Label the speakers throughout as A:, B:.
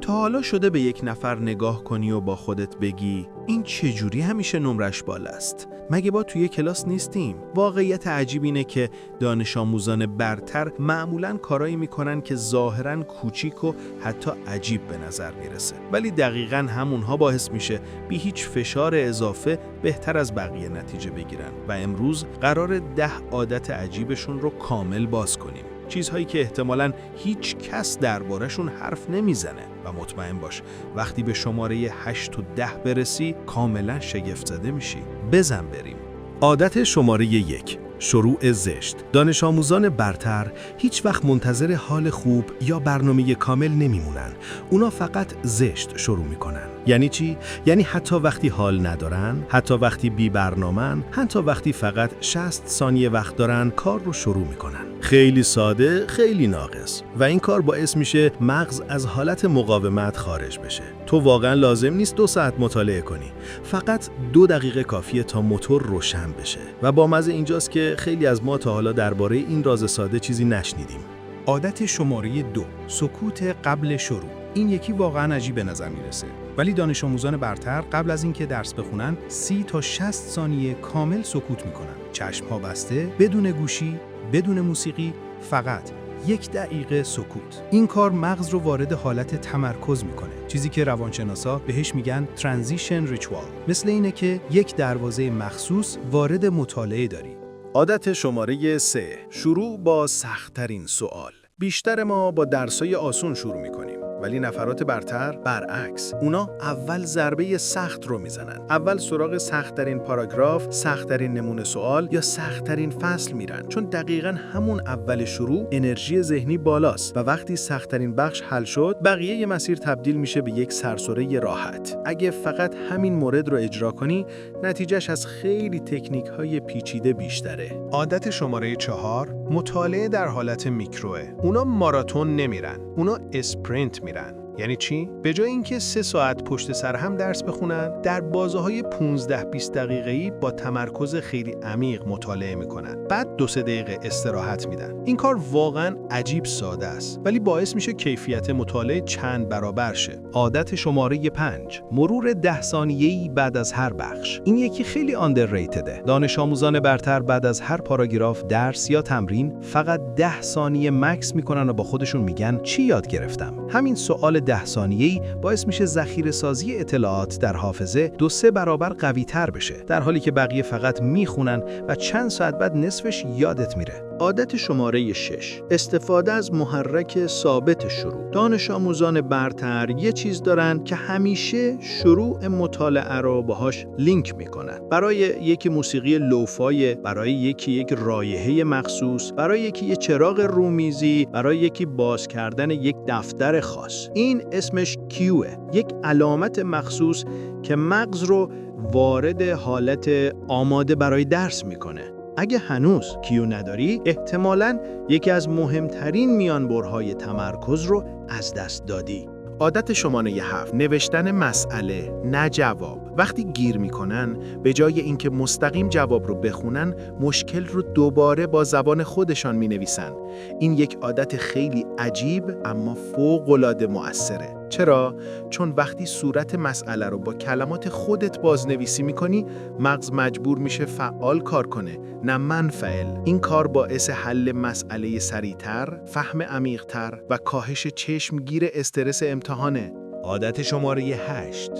A: تا حالا شده به یک نفر نگاه کنی و با خودت بگی این چجوری همیشه نمرش بالاست؟ مگه با توی کلاس نیستیم؟ واقعیت عجیب اینه که دانش آموزان برتر معمولاً کارایی میکنن که ظاهراً کوچیک و حتی عجیب به نظر میرسه، ولی دقیقاً همونها باعث میشه بی هیچ فشار اضافه بهتر از بقیه نتیجه بگیرن و امروز قرار 10 عادت عجیبشون رو کامل باز کنیم. چیزهایی که احتمالاً هیچ کس درباره‌شون حرف نمیزنه و مطمئن باش وقتی به شماره 8 و 10 برسی کاملاً شگفت زده میشی. بزن بریم.
B: عادت شماره 1: شروع زشت. دانش آموزان برتر هیچ وقت منتظر حال خوب یا برنامه کامل نمیمونن. اونا فقط زشت شروع میکنن. یعنی چی؟ یعنی حتی وقتی حال ندارن، حتی وقتی بی برنامه‌ن، حتی وقتی فقط 60 ثانیه وقت دارن کار رو شروع میکنن. خیلی ساده، خیلی ناقص. و این کار باعث میشه مغز از حالت مقاومت خارج بشه. تو واقعا لازم نیست 2 ساعت مطالعه کنی. فقط 2 دقیقه کافیه تا موتور روشن بشه. و بامزه اینجاست که خیلی از ما تا حالا درباره این راز ساده چیزی نشنیدیم.
C: عادت شماره 2: سکوت قبل شروع. این یکی واقعا عجیب به نظر میرسه، ولی دانش آموزان برتر قبل از اینکه درس بخونن 30 تا 60 ثانیه کامل سکوت میکنن. چشم‌ها بسته، بدون گوشی، بدون موسیقی، فقط 1 دقیقه سکوت. این کار مغز رو وارد حالت تمرکز میکنه، چیزی که روانشناسا بهش میگن ترانزیشن ریچوال. مثل اینه که یک دروازه مخصوص وارد مطالعه داری.
B: عادت شماره 3: شروع با سخت‌ترین سوال. بیشتر ما با درسای آسون شروع میکنیم، ولی نفرات برتر برعکس. اونا اول ضربه سخت رو میزنن. اول سراغ سخت‌ترین پاراگراف، سخت‌ترین نمونه سوال یا سخت‌ترین فصل میرن، چون دقیقاً همون اول شروع انرژی ذهنی بالاست و وقتی سخت‌ترین بخش حل شد، بقیه مسیر تبدیل میشه به یک سرسره راحت. اگه فقط همین مورد رو اجرا کنی، نتیجهش از خیلی تکنیک‌های پیچیده بیشتره.
C: عادت شماره 4: مطالعه در حالت میکروه. اونا ماراتون نمیرن، اونا اسپرینت میرن. یعنی چی؟ به جای اینکه 3 ساعت پشت سر هم درس بخونن، در بازه‌های 15-20 دقیقه‌ای با تمرکز خیلی عمیق مطالعه میکنن. بعد 2-3 دقیقه استراحت میدن. این کار واقعاً عجیب ساده است، ولی باعث میشه کیفیت مطالعه چند برابر شه. عادت شماره 5: مرور 10 ثانیه‌ای بعد از هر بخش. این یکی خیلی آندرریتده. دانش آموزان برتر بعد از هر پاراگراف، درس یا تمرین فقط 10 ثانیه مکس میکنن و با خودشون میگن چی یاد گرفتم. همین سوال 10 ثانیه‌ای باعث میشه ذخیره‌سازی اطلاعات در حافظه 2-3 برابر قوی‌تر بشه، در حالی که بقیه فقط میخونن و چند ساعت بعد نصفش یادت میره.
A: عادت شماره 6: استفاده از محرک ثابت شروع. دانش آموزان برتر یه چیز دارن که همیشه شروع مطالعه رو باهاش لینک میکنن. برای یکی موسیقی لوفای، برای یکی یک رایحه مخصوص، برای یکی یه چراغ رومیزی، برای یکی باز کردن یک دفتر خاص. این اسمش کیوه، یک علامت مخصوص که مغز رو وارد حالت آماده برای درس میکنه. اگه هنوز کیو نداری، احتمالاً یکی از مهمترین میانبرهای تمرکز رو از دست دادی.
B: عادت شماره 7: نوشتن مسئله، نه جواب. وقتی گیر میکنن، به جای اینکه مستقیم جواب رو بخونن، مشکل رو دوباره با زبان خودشان مینویسن. این یک عادت خیلی عجیب اما فوق‌العاده مؤثره. چرا؟ چون وقتی صورت مسئله رو با کلمات خودت بازنویسی میکنی، مغز مجبور میشه فعال کار کنه، نه منفعل. این کار باعث حل مسئله سریعتر، فهم عمیق‌تر و کاهش چشمگیر استرس امتحانه.
C: عادت شماره 8: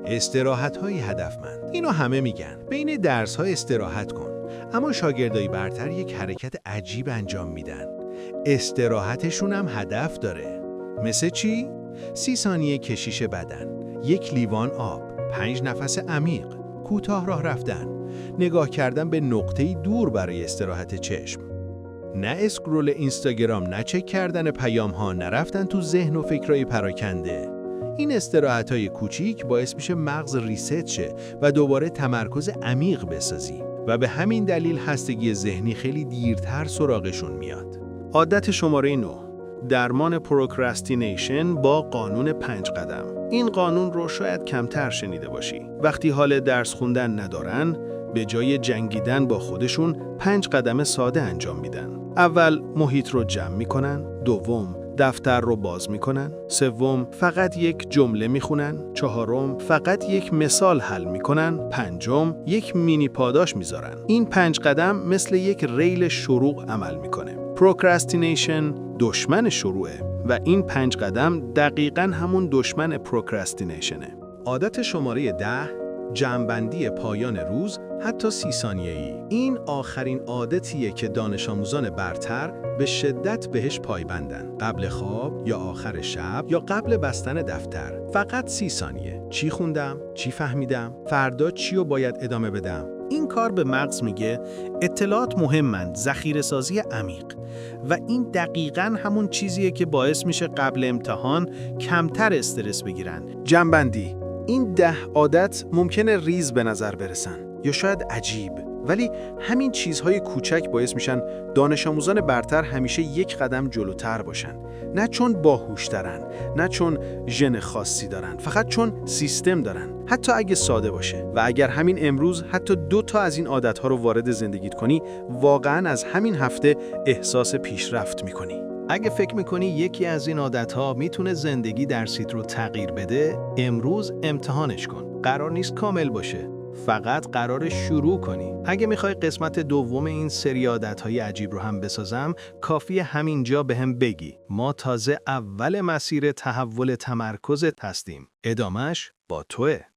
C: استراحت‌های هدفمند. اینو همه میگن، بین درس‌ها استراحت کن. اما شاگردای برتر یک حرکت عجیب انجام میدن. استراحتشون هم هدف داره. مثل چی؟ 30 ثانیه کشیش بدن، 1 لیوان آب، 5 نفس عمیق، کوتاه راه رفتن، نگاه کردن به نقطه‌ای دور برای استراحت چشم. نه اسکرول اینستاگرام، نه چک کردن پیام‌ها، نه رفتن تو ذهن و فکرای پراکنده. این استراحت‌های کوچیک باعث میشه مغز ریست شه و دوباره تمرکز عمیق بسازی و به همین دلیل خستگی ذهنی خیلی دیرتر سراغشون میاد.
A: عادت شماره 9: درمان پروکرستینیشن با قانون 5 قدم. این قانون رو شاید کمتر شنیده باشی. وقتی حال درس خوندن ندارن، به جای جنگیدن با خودشون 5 قدم ساده انجام میدن. اول محیط رو جمع میکنن، دوم
C: دفتر رو باز میکنن. سوم، فقط یک جمله میخونن. چهارم، فقط یک مثال حل میکنن. پنجم، یک مینی پاداش میذارن. این 5 قدم مثل یک ریل شروع عمل میکنه. پروکرستینیشن دشمن شروعه و این 5 قدم دقیقاً همون دشمن پروکرستینیشنه. عادت شماره 10، جمع‌بندی پایان روز حتی 30 ثانیه‌ای. این آخرین عادتیه که دانش آموزان برتر به شدت بهش پایبندن. قبل خواب یا آخر شب یا قبل بستن دفتر. فقط 30 ثانیه. چی خوندم؟ چی فهمیدم؟ فردا چی رو باید ادامه بدم؟ این کار به مغز میگه اطلاعات مهمند، ذخیره‌سازی عمیق. و این دقیقاً همون چیزیه که باعث میشه قبل امتحان کمتر استرس بگیرن. جمع‌بندی. این 10 عادت ممکنه ریز به نظر برسن یا شاید عجیب، ولی همین چیزهای کوچک باعث میشن دانش آموزان برتر همیشه یک قدم جلوتر باشن. نه چون باهوش‌ترن، نه چون ژن خاصی دارن، فقط چون سیستم دارن. حتی اگه ساده باشه و اگر همین امروز حتی 2 تا از این عادت‌ها رو وارد زندگیت کنی، واقعاً از همین هفته احساس پیشرفت می‌کنی. اگه فکر میکنی یکی از این عادت‌ها میتونه زندگی درسیت رو تغییر بده، امروز امتحانش کن. قرار نیست کامل باشه، فقط قرار شروع کنی. اگه میخوای قسمت دوم این سری عادت‌های عجیب رو هم بسازم، کافیه همینجا بهم بگی. ما تازه اول مسیر تحول تمرکزت هستیم. ادامهش با توئه.